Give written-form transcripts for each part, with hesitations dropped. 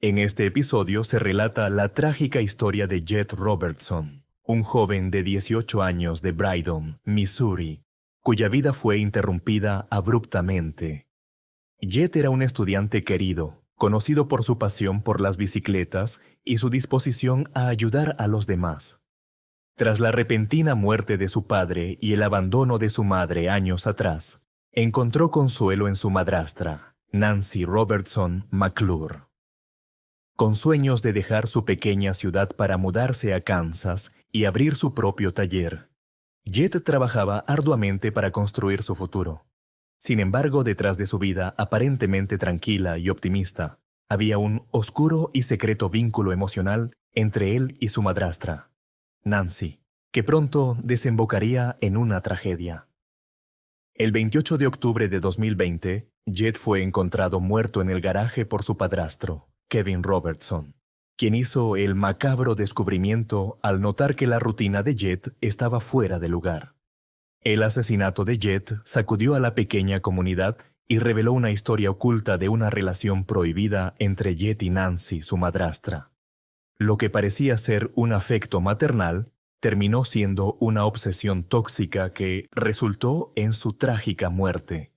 En este episodio se relata la trágica historia de Jet Robertson, un joven de 18 años de Brydon, Missouri, cuya vida fue interrumpida abruptamente. Jet era un estudiante querido, conocido por su pasión por las bicicletas y su disposición a ayudar a los demás. Tras la repentina muerte de su padre y el abandono de su madre años atrás, encontró consuelo en su madrastra, Nancy Robertson McClure. Con sueños de dejar su pequeña ciudad para mudarse a Kansas y abrir su propio taller, Jet trabajaba arduamente para construir su futuro. Sin embargo, detrás de su vida aparentemente tranquila y optimista, había un oscuro y secreto vínculo emocional entre él y su madrastra, Nancy, que pronto desembocaría en una tragedia. El 28 de octubre de 2020, Jet fue encontrado muerto en el garaje por su padrastro, Kevin Robertson, quien hizo el macabro descubrimiento al notar que la rutina de Jet estaba fuera de lugar. El asesinato de Jet sacudió a la pequeña comunidad y reveló una historia oculta de una relación prohibida entre Jet y Nancy, su madrastra. Lo que parecía ser un afecto maternal terminó siendo una obsesión tóxica que resultó en su trágica muerte.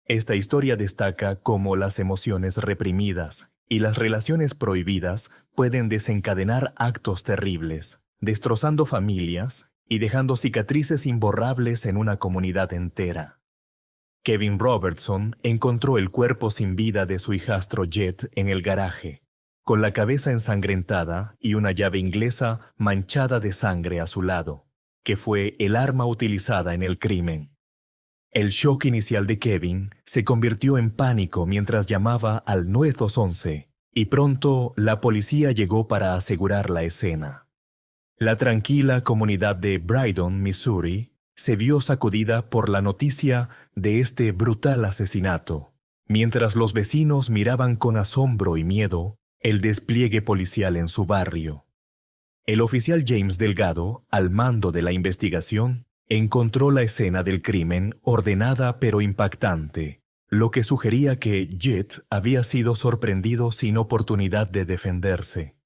Esta historia destaca cómo las emociones reprimidas y las relaciones prohibidas pueden desencadenar actos terribles, destrozando familias y dejando cicatrices imborrables en una comunidad entera. Kevin Robertson encontró el cuerpo sin vida de su hijastro Jet en el garaje, con la cabeza ensangrentada y una llave inglesa manchada de sangre a su lado, que fue el arma utilizada en el crimen. El shock inicial de Kevin se convirtió en pánico mientras llamaba al 911, y pronto la policía llegó para asegurar la escena. La tranquila comunidad de Brydon, Missouri, se vio sacudida por la noticia de este brutal asesinato, mientras los vecinos miraban con asombro y miedo el despliegue policial en su barrio. El oficial James Delgado, al mando de la investigación, encontró la escena del crimen ordenada pero impactante, lo que sugería que Jet había sido sorprendido sin oportunidad de defenderse.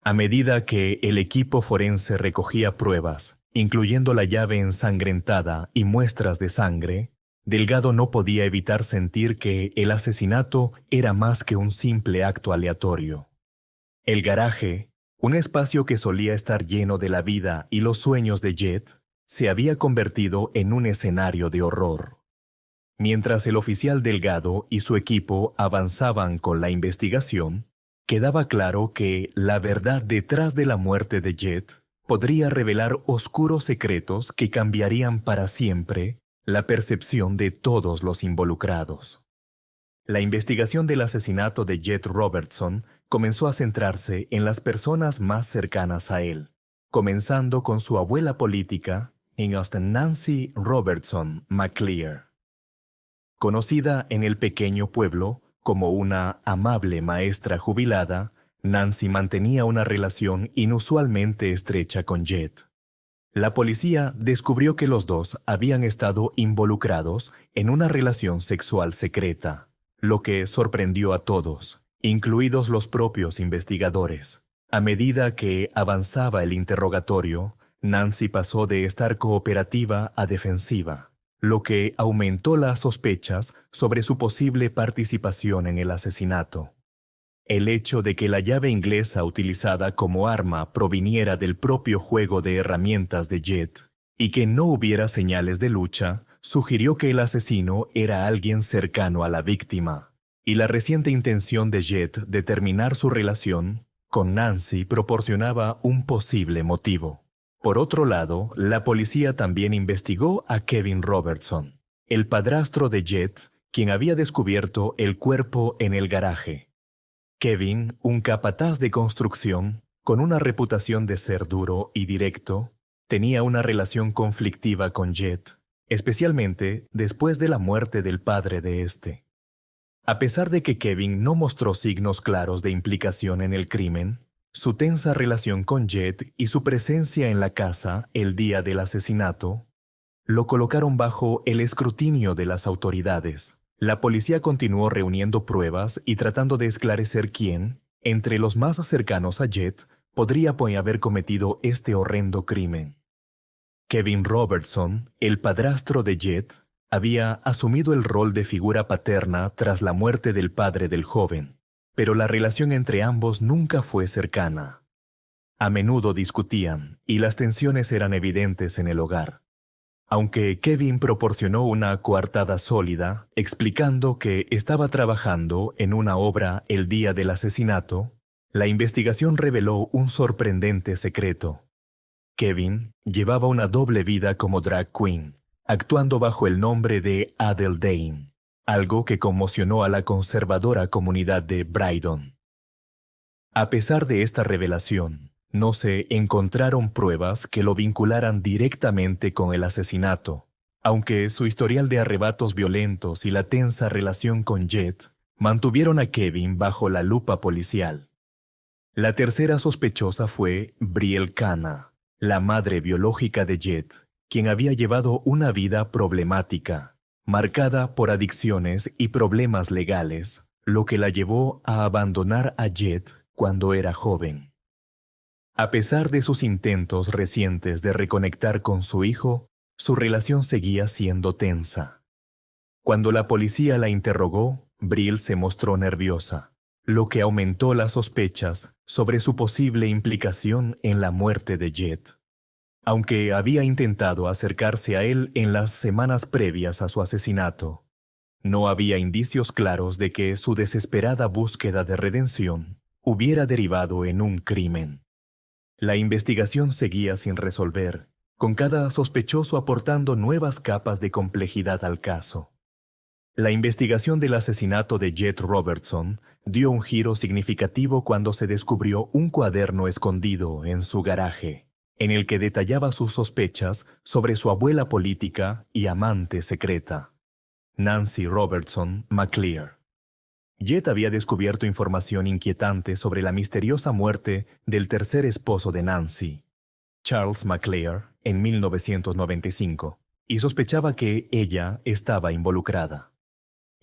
A medida que el equipo forense recogía pruebas, incluyendo la llave ensangrentada y muestras de sangre, Delgado no podía evitar sentir que el asesinato era más que un simple acto aleatorio. El garaje, un espacio que solía estar lleno de la vida y los sueños de Jet, se había convertido en un escenario de horror. Mientras el oficial Delgado y su equipo avanzaban con la investigación, quedaba claro que la verdad detrás de la muerte de Jet podría revelar oscuros secretos que cambiarían para siempre la percepción de todos los involucrados. La investigación del asesinato de Jet Robertson comenzó a centrarse en las personas más cercanas a él, comenzando con su abuela política en Austin, Nancy Robertson McClure. Conocida en el pequeño pueblo como una amable maestra jubilada, Nancy mantenía una relación inusualmente estrecha con Jet. La policía descubrió que los dos habían estado involucrados en una relación sexual secreta, lo que sorprendió a todos, incluidos los propios investigadores. A medida que avanzaba el interrogatorio, Nancy pasó de estar cooperativa a defensiva, lo que aumentó las sospechas sobre su posible participación en el asesinato. El hecho de que la llave inglesa utilizada como arma proviniera del propio juego de herramientas de Jet y que no hubiera señales de lucha, sugirió que el asesino era alguien cercano a la víctima, y la reciente intención de Jet de terminar su relación con Nancy proporcionaba un posible motivo. Por otro lado, la policía también investigó a Kevin Robertson, el padrastro de Jet, quien había descubierto el cuerpo en el garaje. Kevin, un capataz de construcción, con una reputación de ser duro y directo, tenía una relación conflictiva con Jet, especialmente después de la muerte del padre de este. A pesar de que Kevin no mostró signos claros de implicación en el crimen, su tensa relación con Jet y su presencia en la casa el día del asesinato lo colocaron bajo el escrutinio de las autoridades. La policía continuó reuniendo pruebas y tratando de esclarecer quién Entre los más cercanos a Jet podría haber cometido este horrendo crimen. Kevin Robertson, el padrastro de Jet, había asumido el rol de figura paterna tras la muerte del padre del joven, pero la relación entre ambos nunca fue cercana. A menudo discutían y las tensiones eran evidentes en el hogar. Aunque Kevin proporcionó una coartada sólida, explicando que estaba trabajando en una obra el día del asesinato, la investigación reveló un sorprendente secreto. Kevin llevaba una doble vida como drag queen, actuando bajo el nombre de Adele Dane, algo que conmocionó a la conservadora comunidad de Brydon. A pesar de esta revelación, no se encontraron pruebas que lo vincularan directamente con el asesinato, aunque su historial de arrebatos violentos y la tensa relación con Jet mantuvieron a Kevin bajo la lupa policial. La tercera sospechosa fue Brielle Cana, la madre biológica de Jet, quien había llevado una vida problemática, marcada por adicciones y problemas legales, lo que la llevó a abandonar a Jet cuando era joven. A pesar de sus intentos recientes de reconectar con su hijo, su relación seguía siendo tensa. Cuando la policía la interrogó, Brielle se mostró nerviosa, lo que aumentó las sospechas sobre su posible implicación en la muerte de Jet. Aunque había intentado acercarse a él en las semanas previas a su asesinato, no había indicios claros de que su desesperada búsqueda de redención hubiera derivado en un crimen. La investigación seguía sin resolver, con cada sospechoso aportando nuevas capas de complejidad al caso. La investigación del asesinato de Jet Robertson dio un giro significativo cuando se descubrió un cuaderno escondido en su garaje, en el que detallaba sus sospechas sobre su abuela política y amante secreta, Nancy Robertson McClear. Jet había descubierto información inquietante sobre la misteriosa muerte del tercer esposo de Nancy, Charles McClear, en 1995, y sospechaba que ella estaba involucrada.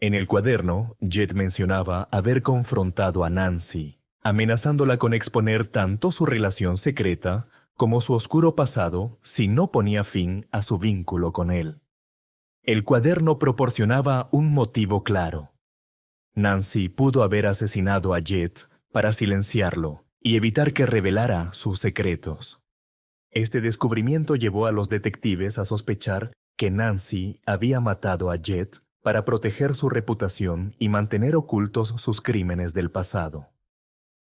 En el cuaderno, Jet mencionaba haber confrontado a Nancy, amenazándola con exponer tanto su relación secreta como su oscuro pasado si no ponía fin a su vínculo con él. El cuaderno proporcionaba un motivo claro. Nancy pudo haber asesinado a Jet para silenciarlo y evitar que revelara sus secretos. Este descubrimiento llevó a los detectives a sospechar que Nancy había matado a Jet para proteger su reputación y mantener ocultos sus crímenes del pasado.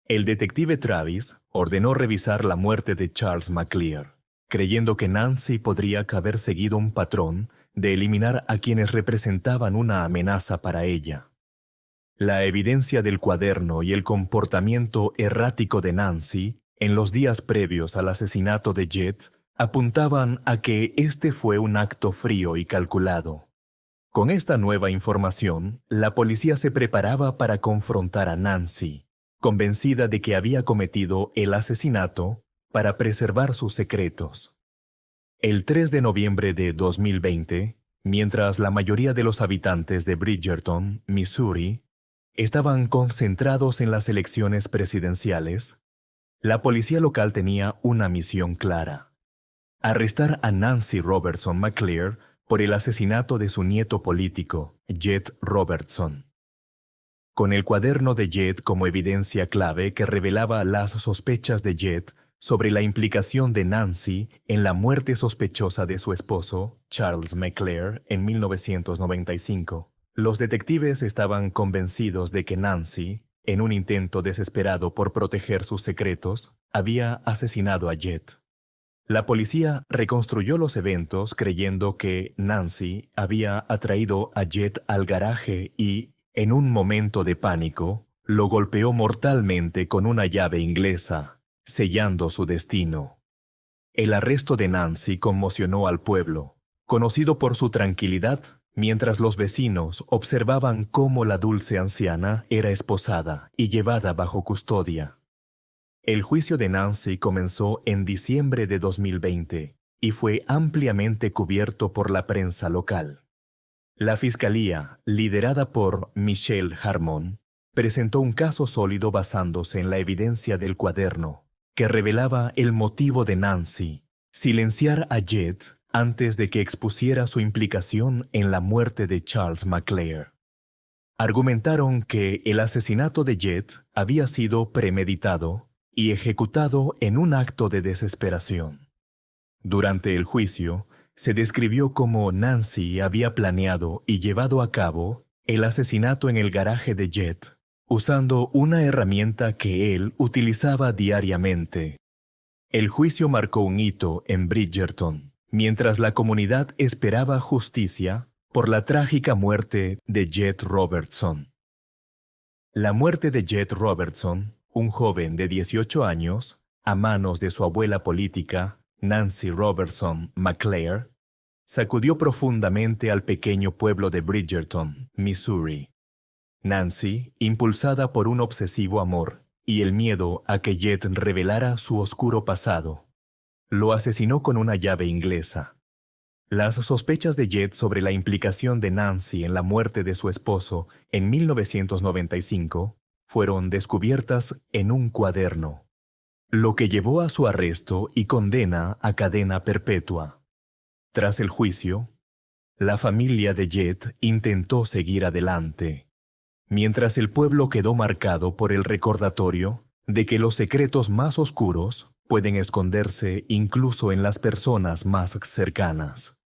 El detective Travis ordenó revisar la muerte de Charles McClear, creyendo que Nancy podría haber seguido un patrón de eliminar a quienes representaban una amenaza para ella. La evidencia del cuaderno y el comportamiento errático de Nancy en los días previos al asesinato de Jet apuntaban a que este fue un acto frío y calculado. Con esta nueva información, la policía se preparaba para confrontar a Nancy, convencida de que había cometido el asesinato para preservar sus secretos. El 3 de noviembre de 2020, mientras la mayoría de los habitantes de Bridgerton, Missouri, estaban concentrados en las elecciones presidenciales, la policía local tenía una misión clara: arrestar a Nancy Robertson McClear por el asesinato de su nieto político, Jet Robertson. Con el cuaderno de Jet como evidencia clave que revelaba las sospechas de Jet sobre la implicación de Nancy en la muerte sospechosa de su esposo, Charles McClear, en 1995, los detectives estaban convencidos de que Nancy, en un intento desesperado por proteger sus secretos, había asesinado a Jet. La policía reconstruyó los eventos creyendo que Nancy había atraído a Jet al garaje y, en un momento de pánico, lo golpeó mortalmente con una llave inglesa, sellando su destino. El arresto de Nancy conmocionó al pueblo, conocido por su tranquilidad, mientras los vecinos observaban cómo la dulce anciana era esposada y llevada bajo custodia. El juicio de Nancy comenzó en diciembre de 2020 y fue ampliamente cubierto por la prensa local. La fiscalía, liderada por Michelle Harmon, presentó un caso sólido basándose en la evidencia del cuaderno, que revelaba el motivo de Nancy, silenciar a Jett antes de que expusiera su implicación en la muerte de Charles McClare. Argumentaron que el asesinato de Jett había sido premeditado y ejecutado en un acto de desesperación. Durante el juicio, se describió cómo Nancy había planeado y llevado a cabo el asesinato en el garaje de Jett, usando una herramienta que él utilizaba diariamente. El juicio marcó un hito en Bridgerton, mientras la comunidad esperaba justicia por la trágica muerte de Jett Robertson. La muerte de Jett Robertson, un joven de 18 años, a manos de su abuela política, Nancy Robertson McClare, sacudió profundamente al pequeño pueblo de Bridgerton, Missouri. Nancy, impulsada por un obsesivo amor y el miedo a que Jett revelara su oscuro pasado, lo asesinó con una llave inglesa. Las sospechas de Jett sobre la implicación de Nancy en la muerte de su esposo en 1995 fueron descubiertas en un cuaderno, lo que llevó a su arresto y condena a cadena perpetua. Tras el juicio, la familia de Jett intentó seguir adelante, mientras el pueblo quedó marcado por el recordatorio de que los secretos más oscuros pueden esconderse incluso en las personas más cercanas.